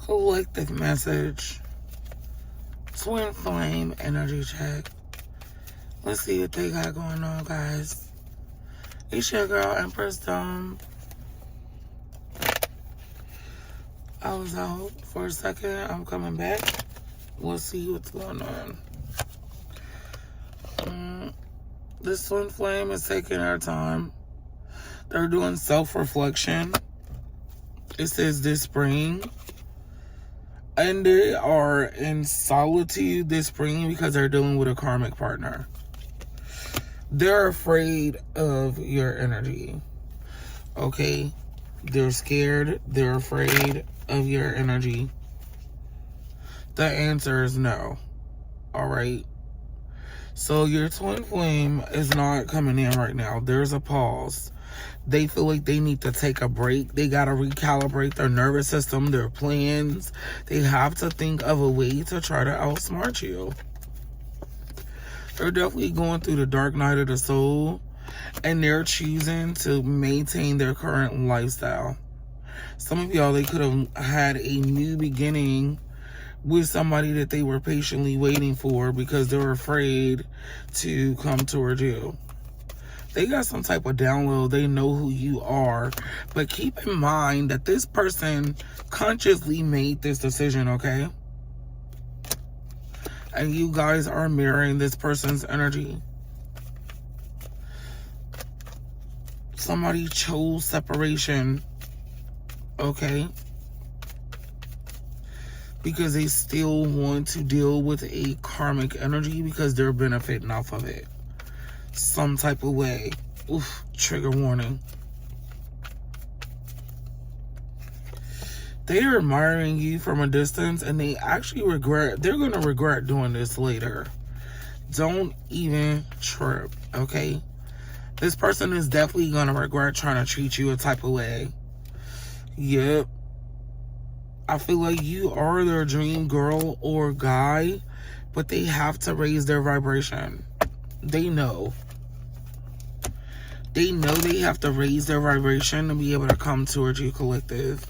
Collective message. Twin flame energy check. Let's see what they got going on, guys. It's your girl, Empress Dome. I was out for a second. I'm coming back. We'll see what's going on. This twin flame is taking our time. They're doing self-reflection. It says this spring. And they are in solitude this spring because they're dealing with a karmic partner. They're afraid of your energy. Okay? They're scared. They're afraid of your energy. The answer is no. Alright? So your twin flame is not coming in right now. There's a pause. They feel like they need to take a break. They got to recalibrate their nervous system, their plans. They have to think of a way to try to outsmart you. They're definitely going through the dark night of the soul, and they're choosing to maintain their current lifestyle. Some of y'all, they could have had a new beginning with somebody that they were patiently waiting for because they were afraid to come towards you. They got some type of download. They know who you are. But keep in mind that this person consciously made this decision, okay? And you guys are mirroring this person's energy. Somebody chose separation, okay? Because they still want to deal with a karmic energy because they're benefiting off of it. Some type of way. Oof, trigger warning. They are admiring you from a distance and they actually they're going to regret doing this later. Don't even trip, okay? This person is definitely going to regret trying to treat you a type of way. Yep. I feel like you are their dream girl or guy, but they have to raise their vibration. They know. They know they have to raise their vibration to be able to come towards you, collective.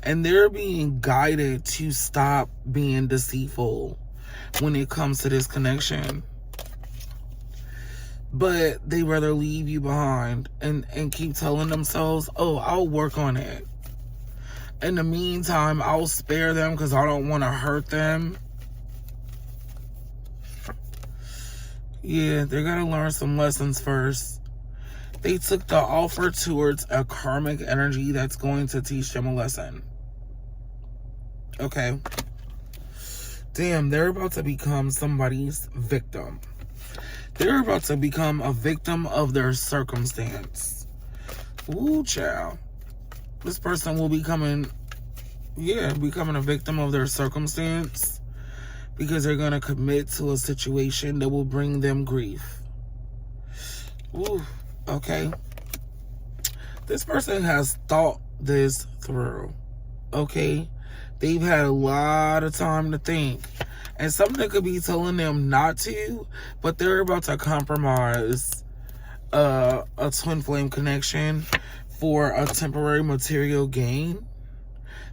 And they're being guided to stop being deceitful when it comes to this connection. But they rather leave you behind and keep telling themselves, oh, I'll work on it. In the meantime, I'll spare them because I don't want to hurt them. Yeah, they're going to learn some lessons first. They took the offer towards a karmic energy that's going to teach them a lesson. Okay. Damn, they're about to become somebody's victim. They're about to become a victim of their circumstance. Ooh, child. This person will becoming a victim of their circumstance because they're going to commit to a situation that will bring them grief. Ooh, okay. This person has thought this through, okay? They've had a lot of time to think. And something could be telling them not to, but they're about to compromise a twin flame connection for a temporary material gain.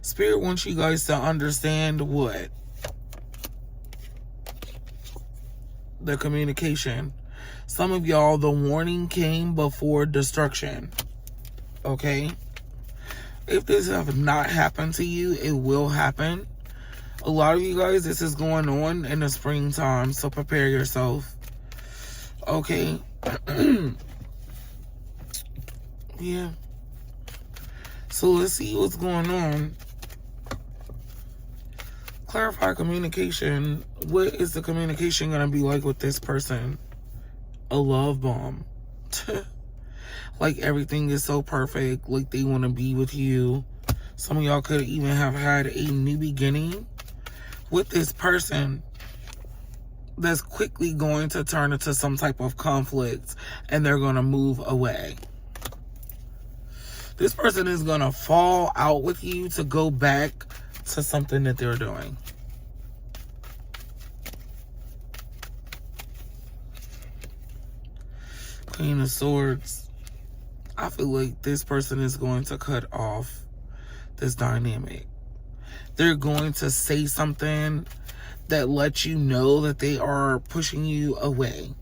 Spirit wants you guys to understand what? The communication. Some of y'all, the warning came before destruction. Okay? If this has not happened to you, it will happen. A lot of you guys, this is going on in the springtime, so prepare yourself. Okay? Yeah. So let's see what's going on. Clarify communication. What is the communication going to be like with this person? A love bomb. Like everything is so perfect. Like they want to be with you. Some of y'all could even have had a new beginning with this person that's quickly going to turn into some type of conflict and they're going to move away. This person is going to fall out with you to go back to something that they're doing. Queen of Swords. I feel like this person is going to cut off this dynamic. They're going to say something that lets you know that they are pushing you away.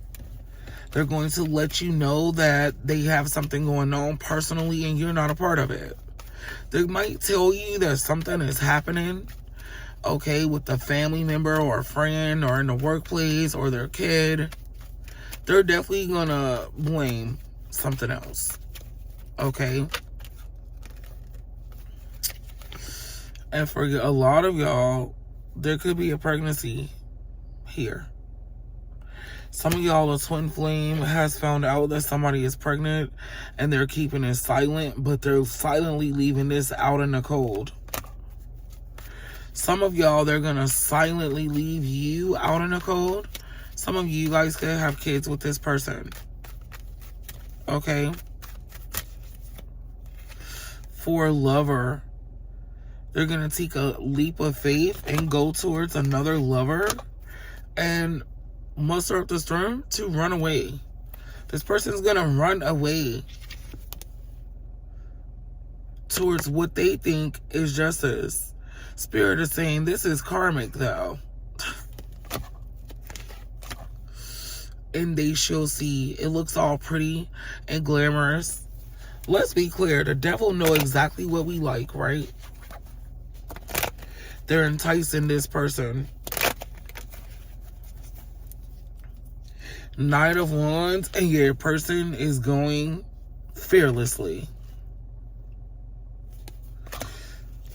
They're going to let you know that they have something going on personally and you're not a part of it. They might tell you that something is happening, okay, with a family member or a friend or in the workplace or their kid. They're definitely going to blame something else, okay? And for a lot of y'all, there could be a pregnancy here. Some of y'all, a twin flame has found out that somebody is pregnant and they're keeping it silent, but they're silently leaving this out in the cold. Some of y'all, they're going to silently leave you out in the cold. Some of you guys could have kids with this person. Okay? For a lover, they're going to take a leap of faith and go towards another lover and muster up the strength to run away. This person's going to run away towards what they think is justice. Spirit is saying this is karmic, though. And they shall see. It looks all pretty and glamorous. Let's be clear. The devil knows exactly what we like, right? They're enticing this person. Knight of Wands, and your person is going fearlessly.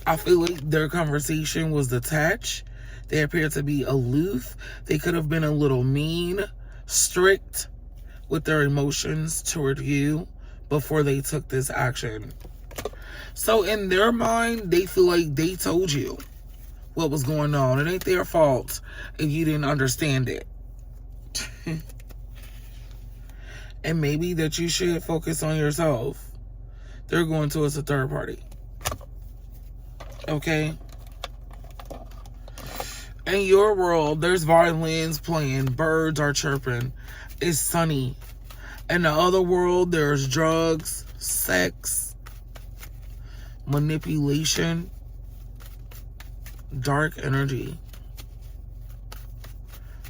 I feel like their conversation was detached. They appear to be aloof. They could have been a little mean, strict with their emotions toward you before they took this action. So in their mind, they feel like they told you what was going on. It ain't their fault if you didn't understand it. And maybe that you should focus on yourself. They're going towards a third party. Okay? In your world, there's violins playing. Birds are chirping. It's sunny. In the other world, there's drugs, sex, manipulation, dark energy.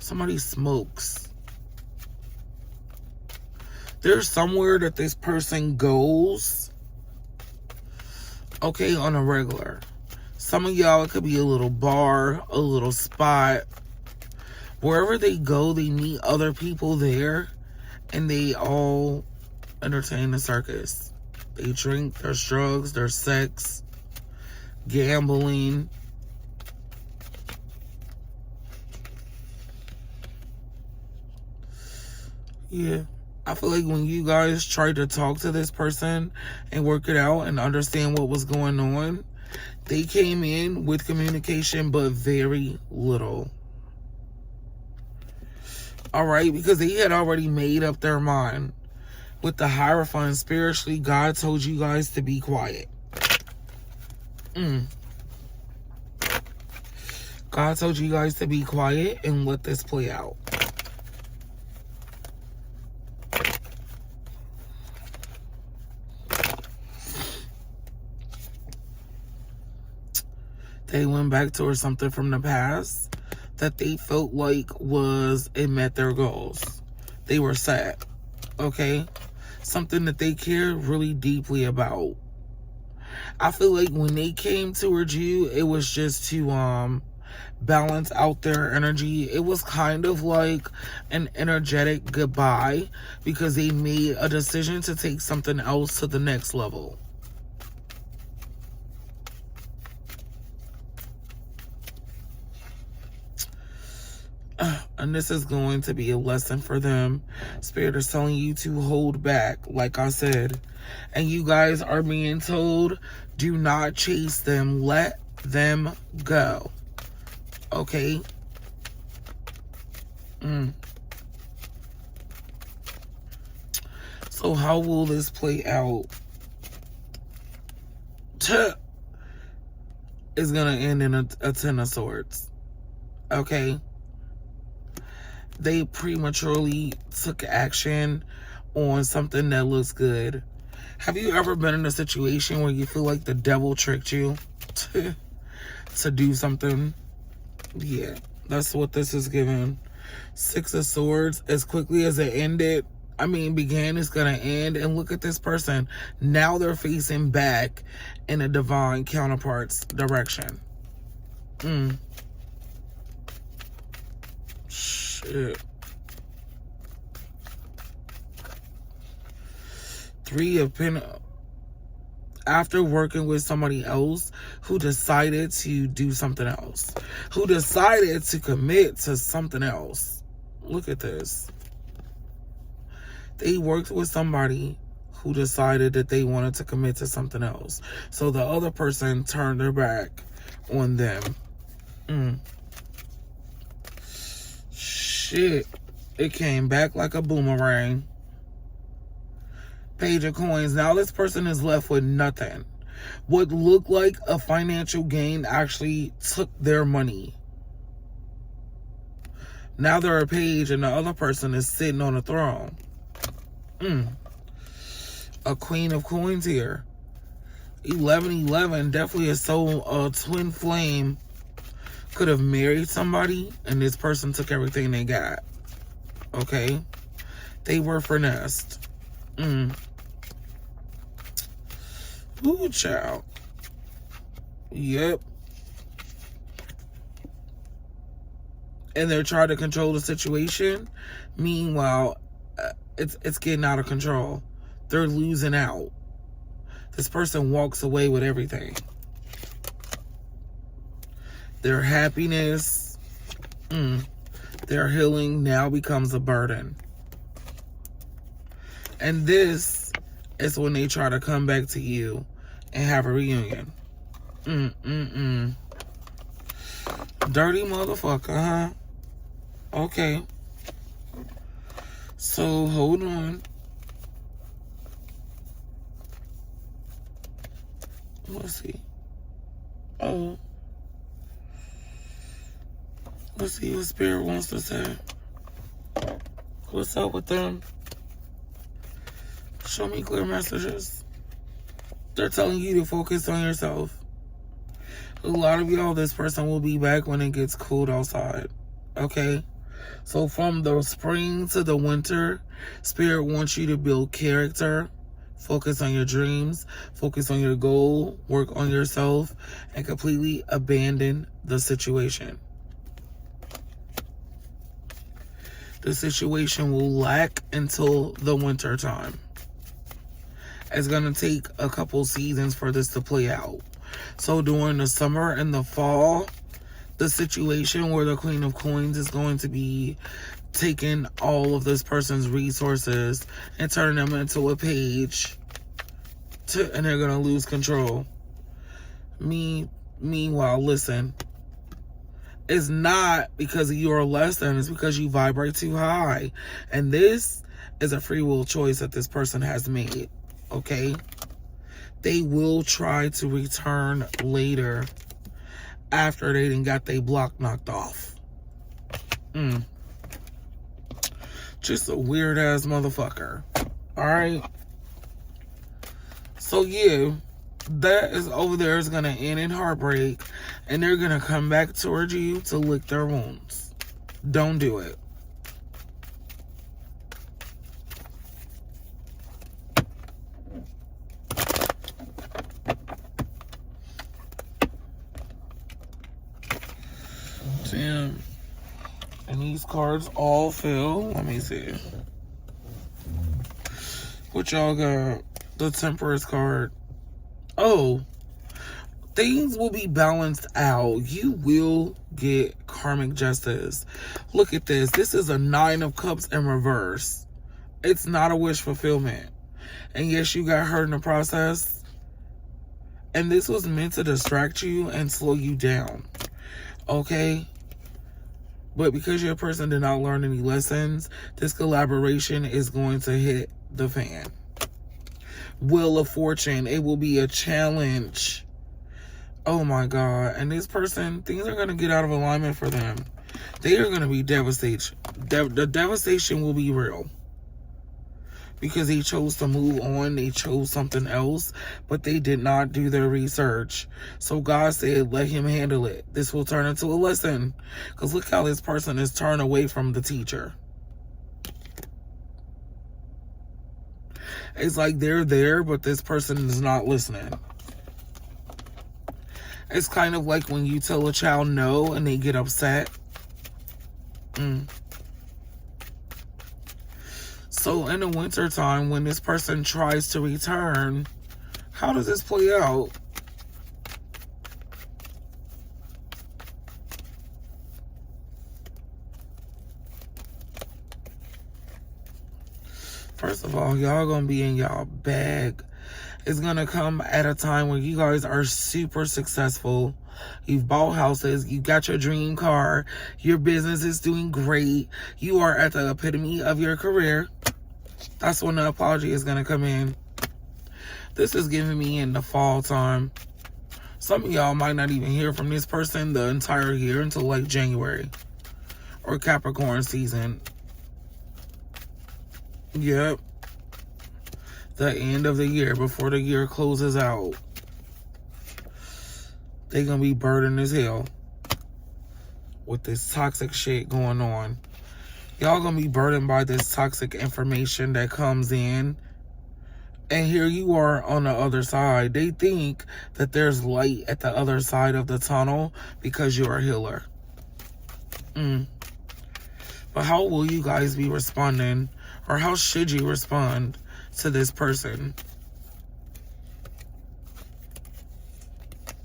Somebody smokes. There's somewhere that this person goes, okay, on a regular. Some of y'all, it could be a little bar, a little spot. Wherever they go, they meet other people there, and they all entertain the circus. They drink, there's drugs, there's sex, gambling. Yeah. I feel like when you guys tried to talk to this person and work it out and understand what was going on, they came in with communication, but very little. All right, because they had already made up their mind. With the Hierophant, spiritually, God told you guys to be quiet. God told you guys to be quiet and let this play out. They went back towards something from the past that they felt like it met their goals. They were sad, okay? Something that they cared really deeply about. I feel like when they came towards you, it was just to balance out their energy. It was kind of like an energetic goodbye because they made a decision to take something else to the next level. And this is going to be a lesson for them. Spirit is telling you to hold back, like I said. And you guys are being told, do not chase them. Let them go. Okay? So how will this play out? It's going to end in a Ten of Swords. Okay? They prematurely took action on something that looks good. Have you ever been in a situation where you feel like the devil tricked you? to do something. Yeah, that's what this is giving. 6 of Swords. As quickly as it began, it's going to end. And look at this person. Now they're facing back in a divine counterpart's direction. Shit. 3 of Pentacles. After working with somebody else who decided to do something else, who decided to commit to something else. Look at this. They worked with somebody who decided that they wanted to commit to something else. So the other person turned their back on them. Shit. It came back like a boomerang. Page of Coins. Now this person is left with nothing. What looked like a financial gain actually took their money. Now they're a page and the other person is sitting on a throne. A Queen of Coins here. 1111, definitely a soul, twin flame could have married somebody and this person took everything they got. Okay? They were finessed. Ooh, child. Yep. And they're trying to control the situation. Meanwhile, it's getting out of control. They're losing out. This person walks away with everything. Their happiness, their healing now becomes a burden. And this is when they try to come back to you and have a reunion. Dirty motherfucker, huh? Okay. So, hold on. Let's see. Oh. Let's see what Spirit wants to say. What's up with them? Show me clear messages. They're telling you to focus on yourself. A lot of y'all, this person will be back when it gets cold outside. Okay? So from the spring to the winter, Spirit wants you to build character, focus on your dreams, focus on your goal, work on yourself, and completely abandon the situation. The situation will lack until the winter time. It's going to take a couple seasons for this to play out. So during the summer and the fall, the situation where the Queen of Coins is going to be taking all of this person's resources and turning them into a page, and they're going to lose control. Meanwhile, listen, it's not because you're less than, it's because you vibrate too high. And this is a free will choice that this person has made. Okay? They will try to return later after they done got their block knocked off. Just a weird ass motherfucker. Alright? So yeah, that is over there is gonna end in heartbreak, and they're gonna come back towards you to lick their wounds. Don't do it. Damn. And these cards all fell. Let me see. What y'all got? The Temperance card. Oh. Things will be balanced out. You will get karmic justice. Look at this. This is a 9 of Cups in reverse. It's not a wish fulfillment. And yes, you got hurt in the process. And this was meant to distract you and slow you down. Okay? But because your person did not learn any lessons, this collaboration is going to hit the fan. Wheel of Fortune. It will be a challenge. Oh my God. And this person, things are going to get out of alignment for them. They are going to be devastated. The devastation will be real. because they chose to move on. They chose something else, but they did not do their research. So God said, let him handle it. This will turn into a lesson. Because look how this person is turned away from the teacher. It's like they're there, but this person is not listening. It's kind of like when you tell a child no and they get upset. So in the winter time, when this person tries to return, how does this play out? First of all, y'all gonna be in y'all bag. It's gonna come at a time where you guys are super successful. You've bought houses, you got your dream car, your business is doing great, you are at the epitome of your career. That's when the apology is gonna come in. This is giving me in the fall time. Some of y'all might not even hear from this person the entire year until like January or Capricorn season. Yep. The end of the year, before the year closes out. They gonna be burdened as hell with this toxic shit going on. Y'all gonna be burdened by this toxic information that comes in. And here you are on the other side. They think that there's light at the other side of the tunnel because you're a healer. But how will you guys be responding? Or how should you respond to this person?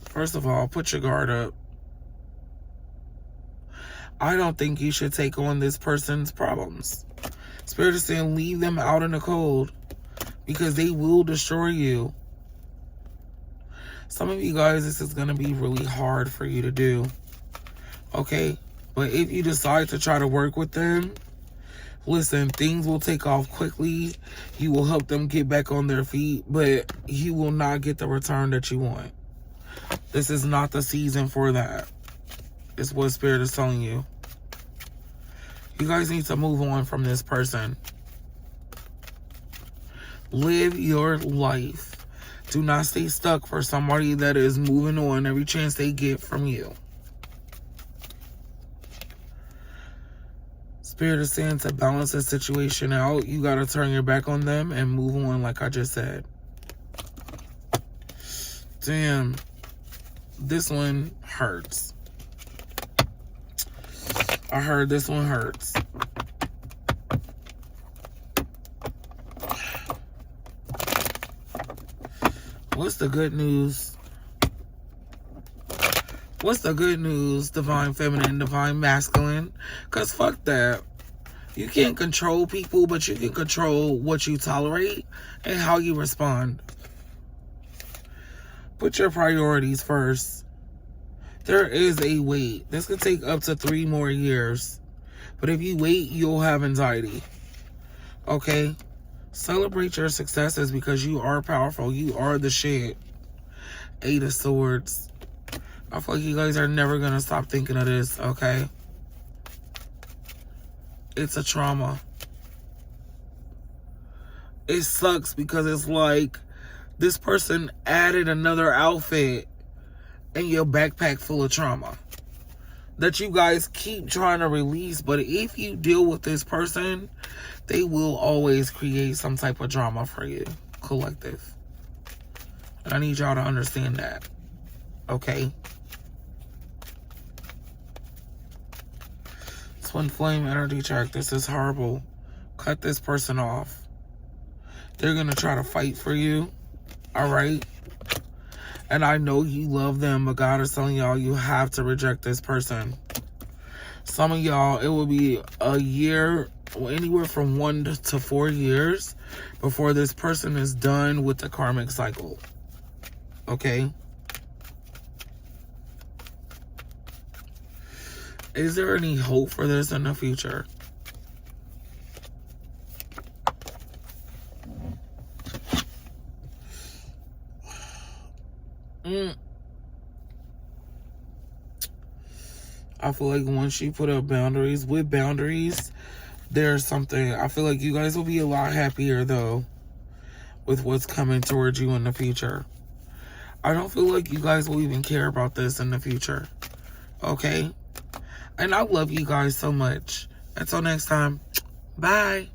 First of all, put your guard up. I don't think you should take on this person's problems. Spirit is saying leave them out in the cold because they will destroy you. Some of you guys, this is going to be really hard for you to do. Okay? But if you decide to try to work with them, listen, things will take off quickly. You will help them get back on their feet, but you will not get the return that you want. This is not the season for that. It's what Spirit is telling you. You guys need to move on from this person. Live your life. Do not stay stuck for somebody that is moving on every chance they get from you. Spirit is saying to balance the situation out, you got to turn your back on them and move on like I just said. Damn. This one hurts. I heard this one hurts. What's the good news? What's the good news, divine feminine, divine masculine? Because fuck that. You can't control people, but you can control what you tolerate and how you respond. Put your priorities first. There is a wait. This could take up to 3 more years. But if you wait, you'll have anxiety. Okay? Celebrate your successes because you are powerful. You are the shit. 8 of Swords. I feel like you guys are never going to stop thinking of this, okay? It's a trauma. It sucks because it's like this person added another outfit in your backpack full of trauma that you guys keep trying to release. But if you deal with this person, they will always create some type of drama for you, collective. And I need y'all to understand that, okay? Twin flame energy check. This is horrible. Cut this person off. They're going to try to fight for you, all right? And I know you love them, but God is telling y'all you have to reject this person. Some of y'all, it will be a year, anywhere from 1 to 4 years before this person is done with the karmic cycle. Okay? Is there any hope for this in the future? I feel like once you put up boundaries, with boundaries, there's something. I feel like you guys will be a lot happier, though, with what's coming towards you in the future. I don't feel like you guys will even care about this in the future. Okay? And I love you guys so much. Until next time, bye.